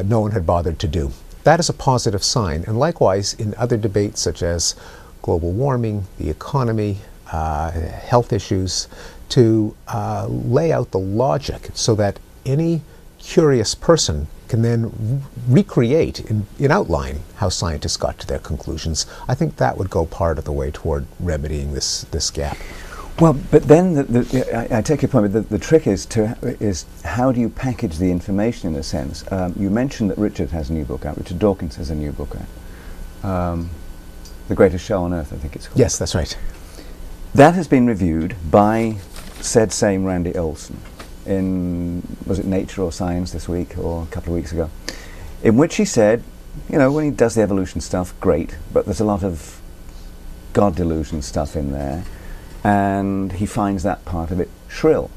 no one had bothered to do. That is a positive sign. And likewise, in other debates such as global warming, the economy, health issues, to lay out the logic so that any curious person can then recreate in outline how scientists got to their conclusions. I think that would go part of the way toward remedying this gap. Well, but then I take your point, but the trick is how do you package the information in a sense? You mentioned that Richard has a new book out. Richard Dawkins has a new book out. The Greatest Show on Earth, I think it's called. Yes, that's right. That has been reviewed by said same Randy Olson in, was it Nature or Science this week or a couple of weeks ago, in which he said, you know, when he does the evolution stuff, great, but there's a lot of God delusion stuff in there, and he finds that part of it shrill.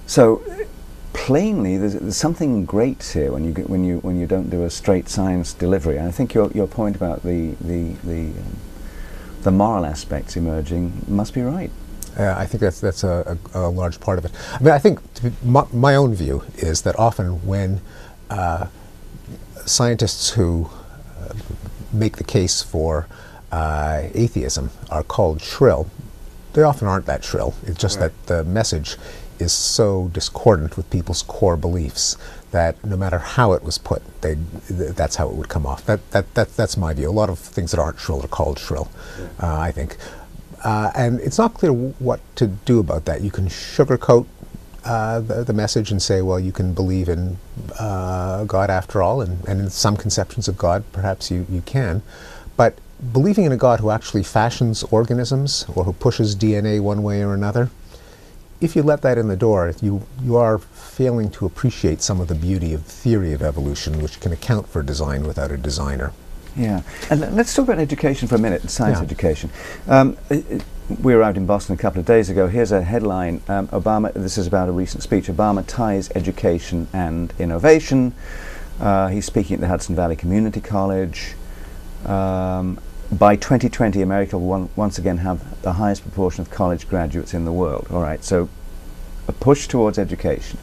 So plainly, there's something great here when you don't do a straight science delivery. And I think your point about the moral aspects emerging must be right. I think that's a large part of it. I mean, I think my own view is that often when scientists who make the case for atheism are called shrill, they often aren't that shrill. It's just that the message is so discordant with people's core beliefs that no matter how it was put, that's how it would come off. That's my view. A lot of things that aren't shrill are called shrill, I think. And it's not clear what to do about that. You can sugarcoat the message and say, well, you can believe in God after all, and in some conceptions of God, perhaps you can. But believing in a God who actually fashions organisms or who pushes DNA one way or another, if you let that in the door, you are failing to appreciate some of the beauty of the theory of evolution, which can account for design without a designer. Yeah, and let's talk about education for a minute, science education. We were out in Boston a couple of days ago. Here's a headline, Obama, this is about a recent speech, Obama ties education and innovation. He's speaking at the Hudson Valley Community College. By 2020, America will once again have the highest proportion of college graduates in the world. All right, so a push towards education,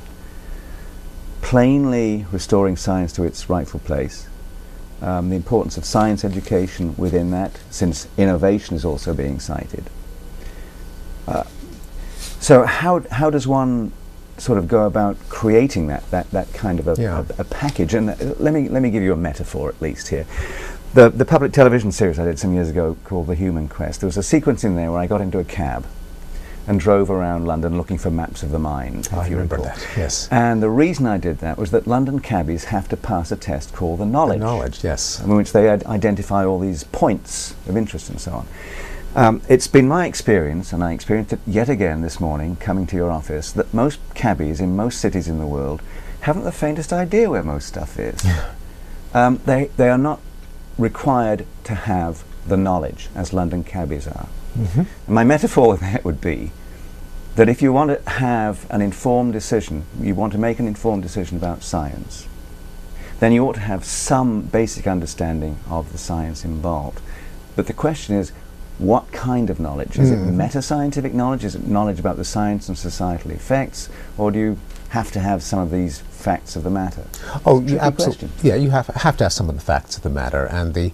plainly restoring science to its rightful place, the importance of science education within that, since innovation is also being cited. So how does one sort of go about creating that kind of a package? And let me give you a metaphor at least here. The public television series I did some years ago called The Human Quest, there was a sequence in there where I got into a cab and drove around London looking for maps of the mind. I remember that, yes. And the reason I did that was that London cabbies have to pass a test called the Knowledge. The Knowledge, yes. In which they identify all these points of interest and so on. It's been my experience, and I experienced it yet again this morning coming to your office, that most cabbies in most cities in the world haven't the faintest idea where most stuff is. They are not required to have the knowledge as London cabbies are. And my metaphor with that would be that if you want to have an informed decision, you want to make an informed decision about science, then you ought to have some basic understanding of the science involved. But the question is, what kind of knowledge? Is it meta-scientific knowledge? Is it knowledge about the science and societal effects? Or do you have to have some of these facts of the matter? Oh, absolutely. Yeah, you have to have some of the facts of the matter. And the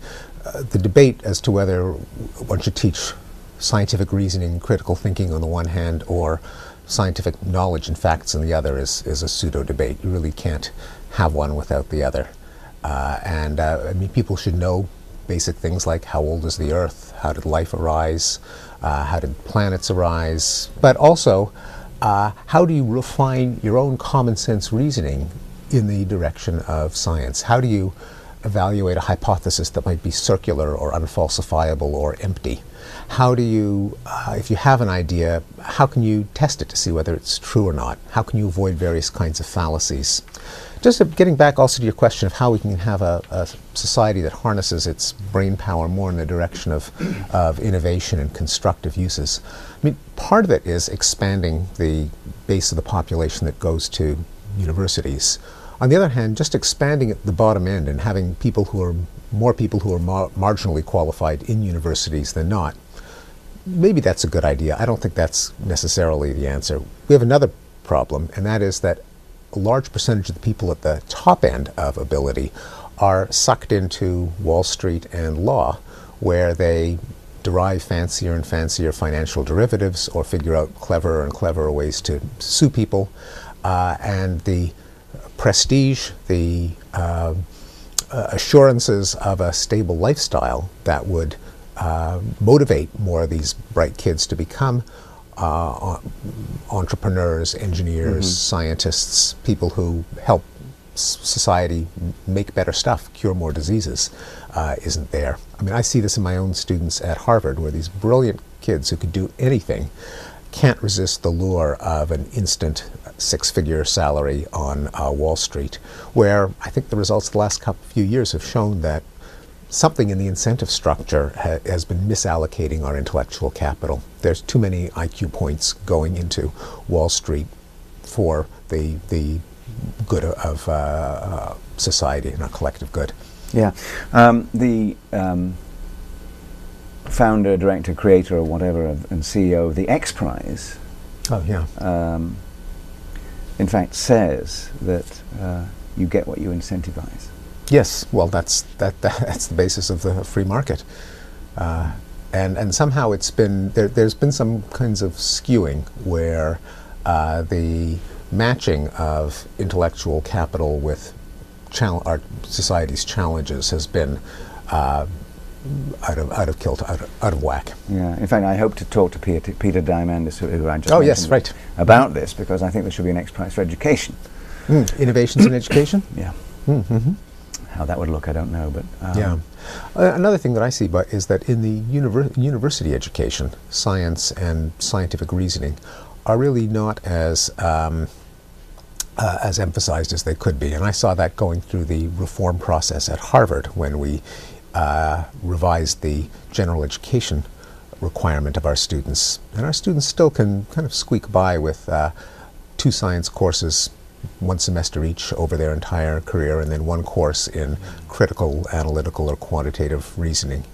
debate as to whether one should teach scientific reasoning, critical thinking on the one hand, or scientific knowledge and facts on the other is a pseudo-debate. You really can't have one without the other. I mean, people should know basic things like how old is the Earth, how did life arise, how did planets arise, but also how do you refine your own common sense reasoning in the direction of science? How do you evaluate a hypothesis that might be circular or unfalsifiable or empty? How do you, if you have an idea, how can you test it to see whether it's true or not? How can you avoid various kinds of fallacies? Just getting back also to your question of how we can have a society that harnesses its brain power more in the direction of innovation and constructive uses. I mean, part of it is expanding the base of the population that goes to universities. On the other hand, just expanding at the bottom end and having more people who are marginally qualified in universities than not, maybe that's a good idea. I don't think that's necessarily the answer. We have another problem, and that is that a large percentage of the people at the top end of ability are sucked into Wall Street and law, where they derive fancier and fancier financial derivatives or figure out cleverer and cleverer ways to sue people. And the prestige, the assurances of a stable lifestyle that would motivate more of these bright kids to become entrepreneurs, engineers, scientists, people who help society make better stuff, cure more diseases, isn't there. I mean, I see this in my own students at Harvard, where these brilliant kids who could do anything can't resist the lure of an instant six-figure salary on Wall Street, where I think the results of the last few years have shown that something in the incentive structure has been misallocating our intellectual capital. There's too many IQ points going into Wall Street for the good of society and our collective good. Yeah. The founder, director, creator, or whatever, and CEO of the X Prize, in fact, says that you get what you incentivize. Yes, well, that's the basis of the free market, and somehow it's been there's been some kinds of skewing where the matching of intellectual capital with our society's challenges has been out of kilter, out of whack. Yeah. In fact, I hope to talk to Peter Diamandis, who I just mentioned, about this, because I think there should be an X Prize for education. Innovations in education. Yeah. Mm-hmm. How that would look, I don't know, but yeah. Another thing that I see, is that in the university education, science and scientific reasoning are really not as emphasized as they could be, and I saw that going through the reform process at Harvard when we revised the general education requirement of our students, and our students still can kind of squeak by with 2 science courses, 1 semester each over their entire career, and then 1 course in critical, analytical, or quantitative reasoning.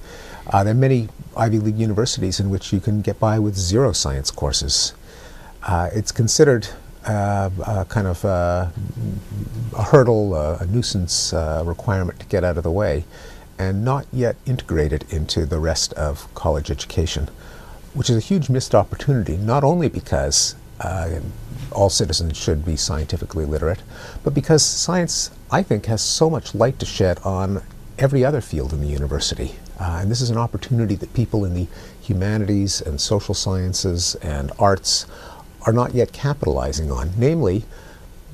There are many Ivy League universities in which you can get by with 0 science courses. It's considered kind of a hurdle, a nuisance requirement to get out of the way, and not yet integrated into the rest of college education, which is a huge missed opportunity, not only because all citizens should be scientifically literate, but because science, I think, has so much light to shed on every other field in the university. And this is an opportunity that people in the humanities and social sciences and arts are not yet capitalizing on. Namely,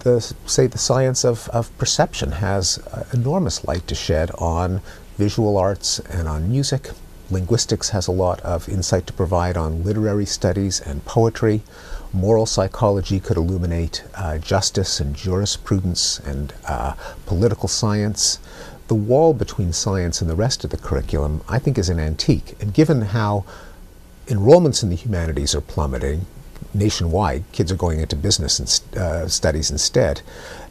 the science of perception has enormous light to shed on visual arts and on music. Linguistics has a lot of insight to provide on literary studies and poetry. Moral psychology could illuminate justice and jurisprudence and political science. The wall between science and the rest of the curriculum, I think, is an antique. And given how enrollments in the humanities are plummeting nationwide, kids are going into business and studies instead,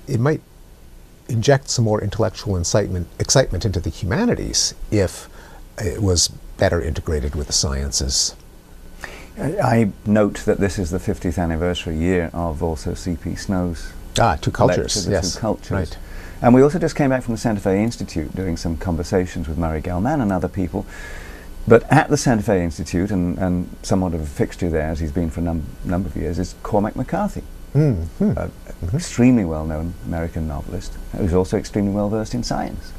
it might inject some more intellectual excitement into the humanities if it was better integrated with the sciences. I note that this is the 50th anniversary year of also C.P. Snow's Two Cultures, lecture, yes. Two Cultures. Right. And we also just came back from the Santa Fe Institute doing some conversations with Murray Gell-Mann and other people. But at the Santa Fe Institute, and somewhat of a fixture there, as he's been for a number of years, is Cormac McCarthy, extremely well-known American novelist, who's also extremely well-versed in science.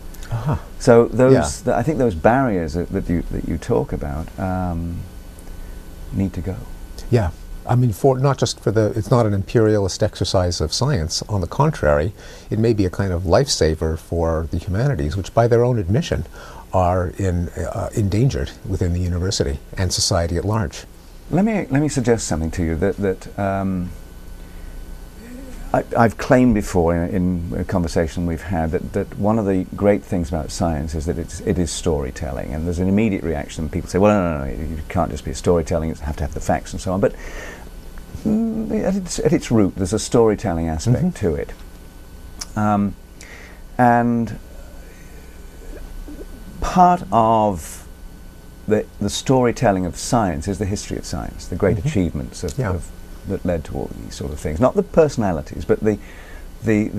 So those, I think those barriers that you talk about need to go. Yeah. I mean, it's not an imperialist exercise of science. On the contrary, it may be a kind of lifesaver for the humanities, which by their own admission are endangered within the university and society at large. Let me suggest something to you that I've claimed before in a conversation we've had that one of the great things about science is that it is storytelling, and there's an immediate reaction. People say, well, no, you can't just be storytelling, you have to have the facts and so on. But at its root, there's a storytelling aspect to it. And part of the storytelling of science is the history of science, the great achievements that led to all these sort of things. Not the personalities, but the the